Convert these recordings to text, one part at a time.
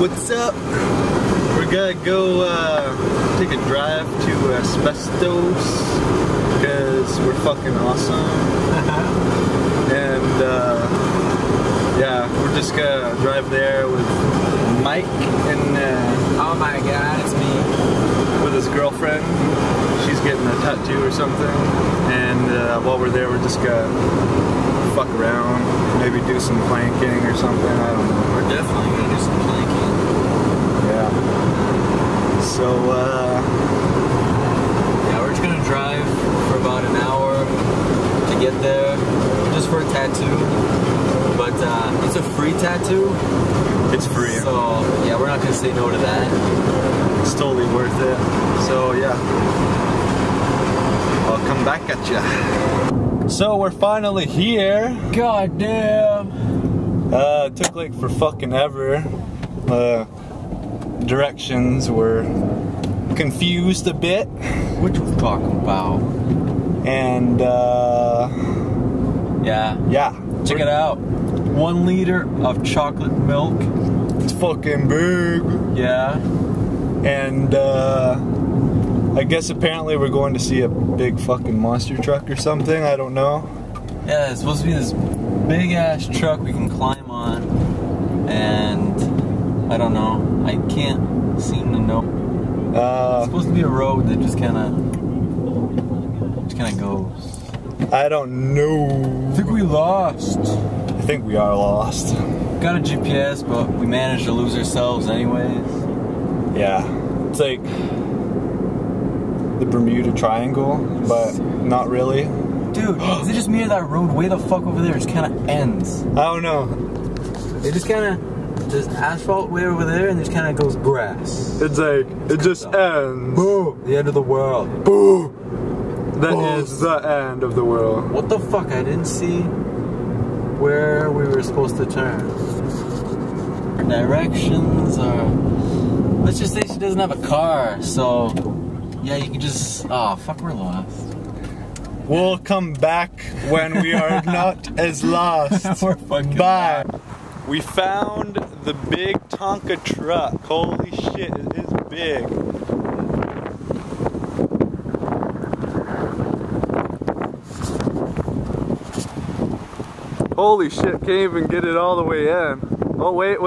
What's up? We're gonna go take a drive to Asbestos because we're fucking awesome. And yeah, we're just gonna drive there with Mike and oh my god, it's me. With his girlfriend. She's getting a tattoo or something. And while we're there, we're just gonna fuck around, maybe do some planking or something. I don't know. We're definitely gonna do some planking. Yeah. So yeah, we're just gonna drive for about an hour to get there, just for a tattoo. But it's a free tattoo. it's free. So yeah, we're not gonna say no to that. It's totally worth it. So yeah, I'll come back at ya. So we're finally here. God damn. It took like for fucking ever. Directions were confused a bit. What you talking about? And Yeah. yeah. Check it out. 1 liter of chocolate milk. It's fucking big. Yeah. And I guess apparently we're going to see a big fucking monster truck or something. I don't know. Yeah, it's supposed to be this big ass truck we can climb on, and I don't know. I can't seem to know. It's supposed to be a road that just kind of goes. I don't know. I think we lost. I think we are lost. Got a GPS, but we managed to lose ourselves anyways. Yeah, it's like the Bermuda Triangle, but not really. Dude, is it just me or that road way the fuck over there just kind of ends? I don't know. It just kind of, there's asphalt way over there and just kind of goes grass. It's like, it just ends. Boom! The end of the world. Boom! That is the end of the world. What the fuck? I didn't see where we were supposed to turn. Our directions are... Let's just say she doesn't have a car, so... Yeah, you can just... Oh, fuck, we're lost. We'll come back when we are not as lost. We're fucking Bye. lost. We found the big Tonka truck. Holy shit, it is big. Holy shit, can't even get it all the way in. Oh, wait.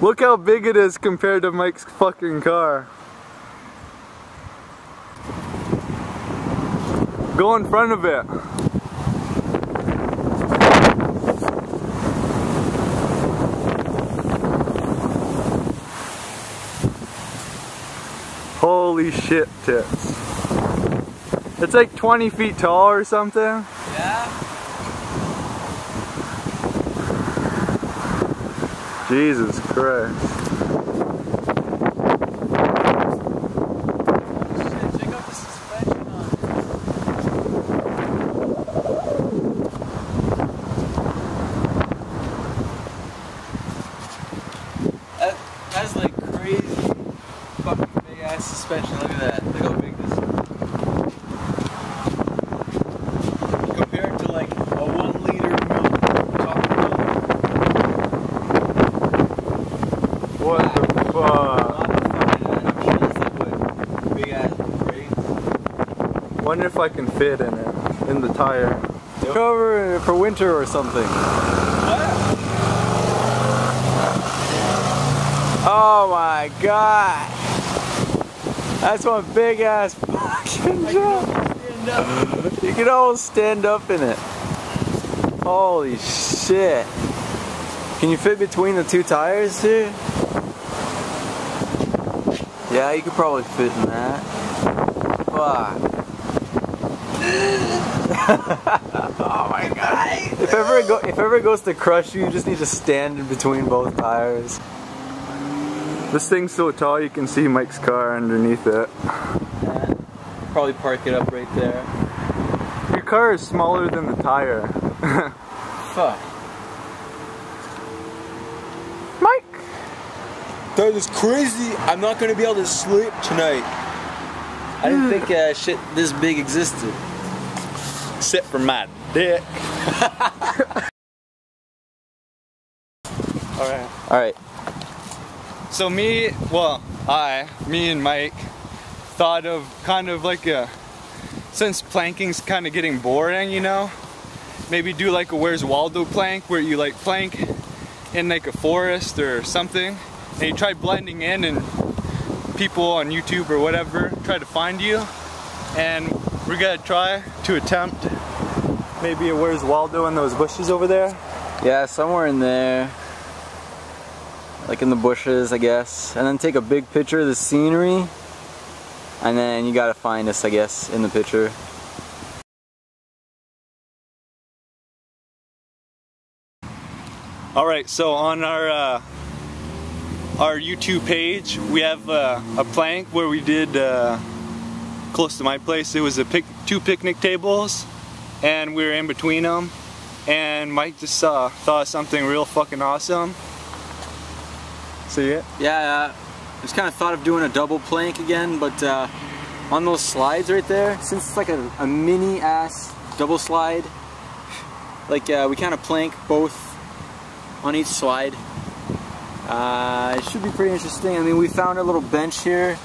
Look how big it is compared to Mike's fucking car. Go in front of it. Holy shit tits. It's like 20 feet tall or something. Yeah? Jesus Christ. Shit, check out the suspension on it. That's like crazy fucking big ass suspension. Look at that. Look how big this is. Compared to like a 1 liter milk chocolate milk. What the fuck? I'm sure that's like what big ass brakes. Wonder if I can fit in it, in the tire. Yep. Cover for winter or something. Oh my god! That's one big ass fucking truck. You can almost stand up in it. Holy shit! Can you fit between the 2 tires here? Yeah, you could probably fit in that. Fuck. Oh my god! If ever it goes to crush you, you just need to stand in between both tires. This thing's so tall you can see Mike's car underneath it. Yeah. Probably park it up right there. Your car is smaller than the tire. Fuck. Mike! That is crazy. I'm not gonna be able to sleep tonight. I didn't think shit this big existed. Except for my dick. Alright. So me and Mike thought of kind of like since planking's kind of getting boring, you know, maybe do like a Where's Waldo plank where you like plank in like a forest or something and you try blending in and people on YouTube or whatever try to find you, and we're gonna try to attempt maybe a Where's Waldo in those bushes over there. Yeah, somewhere in there. Like in the bushes, I guess. And then take a big picture of the scenery. And then you gotta find us, I guess, in the picture. Alright, so on our YouTube page, we have a plank where we did close to my place. It was two picnic tables, and we were in between them. And Mike just thought of something real fucking awesome. See it? Yeah, just kind of thought of doing a double plank again, but on those slides right there, since it's like a mini ass double slide, like we kind of plank both on each slide. It should be pretty interesting. I mean, we found a little bench here,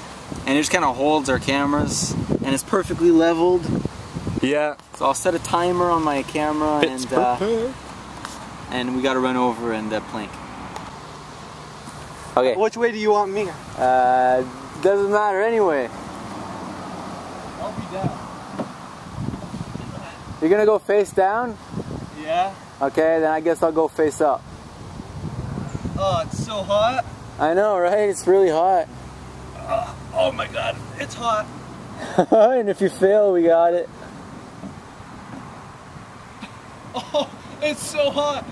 and it just kind of holds our cameras, and it's perfectly leveled. Yeah. So I'll set a timer on my camera, and we gotta run over and plank. Okay. Which way do you want me? Doesn't matter anyway. I'll be down. You're gonna go face down? Yeah. Okay, then I guess I'll go face up. Oh, it's so hot. I know, right? It's really hot. Oh my god, it's hot. And if you fail, we got it. Oh, it's so hot.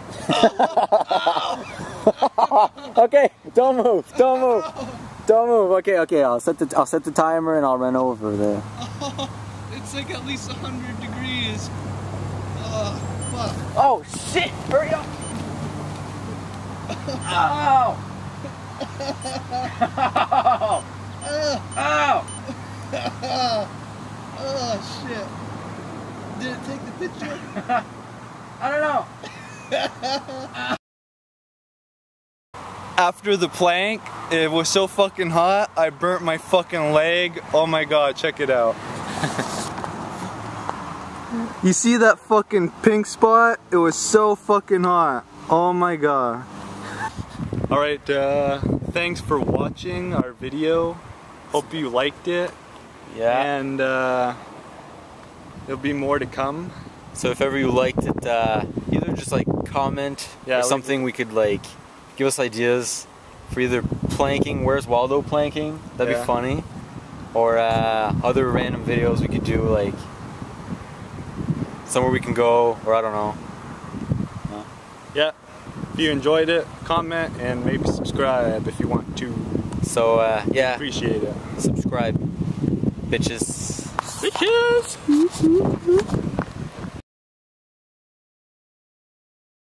Okay, don't move, don't move, don't move. Okay, I'll set the timer and I'll run over there. Oh, it's like at least 100 degrees. Oh, fuck. Oh shit! Hurry up! Ow! Ow! Oh shit! Did it take the picture? I don't know. After the plank, it was so fucking hot, I burnt my fucking leg. Oh my god, check it out. You see that fucking pink spot? It was so fucking hot. Oh my god. Alright, thanks for watching our video. Hope you liked it. Yeah. And there'll be more to come. So if ever you liked it, either just like comment or something we could like give us ideas for either planking, Where's Waldo planking, that'd be funny, or other random videos we could do, like somewhere we can go, or I don't know. Yeah, if you enjoyed it, comment and maybe subscribe if you want to. So yeah, appreciate it. Subscribe, bitches. Bitches!